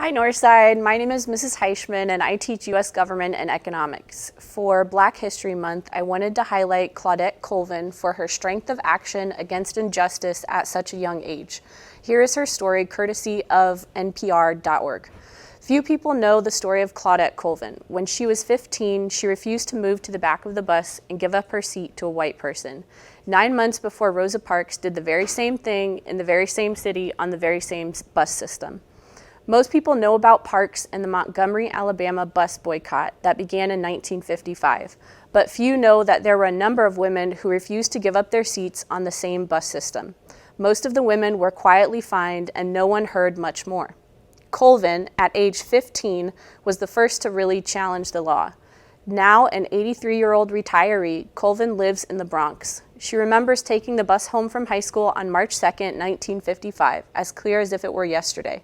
Hi Northside, my name is Mrs. Heischman and I teach U.S. Government and Economics. For Black History Month, I wanted to highlight Claudette Colvin for her strength of action against injustice at such a young age. Here is her story courtesy of NPR.org. Few people know the story of Claudette Colvin. When she was 15, she refused to move to the back of the bus and give up her seat to a white person. 9 months before Rosa Parks did the very same thing in the very same city on the very same bus system. Most people know about Parks and the Montgomery, Alabama bus boycott that began in 1955, but few know that there were a number of women who refused to give up their seats on the same bus system. Most of the women were quietly fined and no one heard much more. Colvin, at age 15, was the first to really challenge the law. Now an 83-year-old retiree, Colvin lives in the Bronx. She remembers taking the bus home from high school on March 2nd, 1955, as clear as if it were yesterday.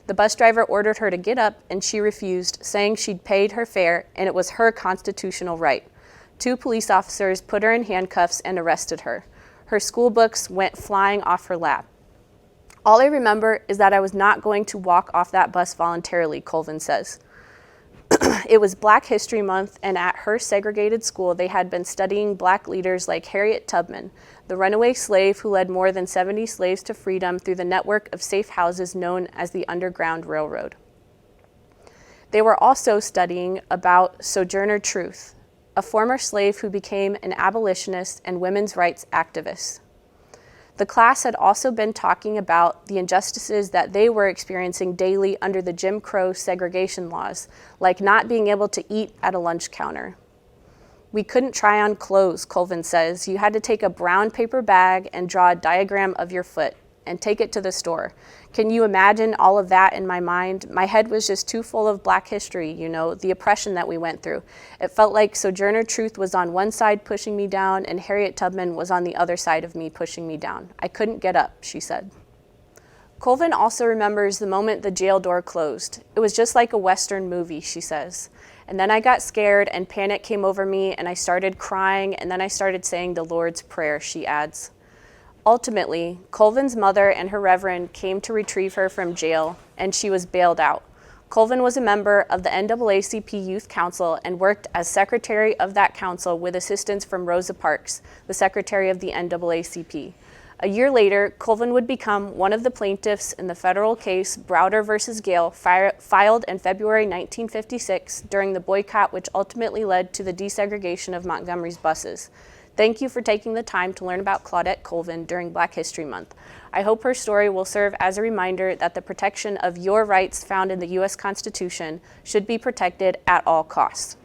The bus driver ordered her to get up and she refused, saying she'd paid her fare and it was her constitutional right. 2 police officers put her in handcuffs and arrested her. Her school books went flying off her lap. All I remember is that I was not going to walk off that bus voluntarily, Colvin says. It was Black History Month, and at her segregated school, they had been studying Black leaders like Harriet Tubman, the runaway slave who led more than 70 slaves to freedom through the network of safe houses known as the Underground Railroad. They were also studying about Sojourner Truth, a former slave who became an abolitionist and women's rights activist. The class had also been talking about the injustices that they were experiencing daily under the Jim Crow segregation laws, like not being able to eat at a lunch counter. We couldn't try on clothes, Colvin says. You had to take a brown paper bag and draw a diagram of your foot and take it to the store. Can you imagine all of that in my mind? My head was just too full of Black history, the oppression that we went through. It felt like Sojourner Truth was on one side pushing me down and Harriet Tubman was on the other side of me pushing me down. I couldn't get up, she said. Colvin also remembers the moment the jail door closed. It was just like a Western movie, she says. And then I got scared and panic came over me and I started crying and then I started saying the Lord's Prayer, she adds. Ultimately, Colvin's mother and her reverend came to retrieve her from jail, and she was bailed out. Colvin was a member of the NAACP Youth Council and worked as secretary of that council with assistance from Rosa Parks, the secretary of the NAACP. A year later, Colvin would become one of the plaintiffs in the federal case Browder versus Gale, filed in February 1956 during the boycott which ultimately led to the desegregation of Montgomery's buses. Thank you for taking the time to learn about Claudette Colvin during Black History Month. I hope her story will serve as a reminder that the protection of your rights found in the U.S. Constitution should be protected at all costs.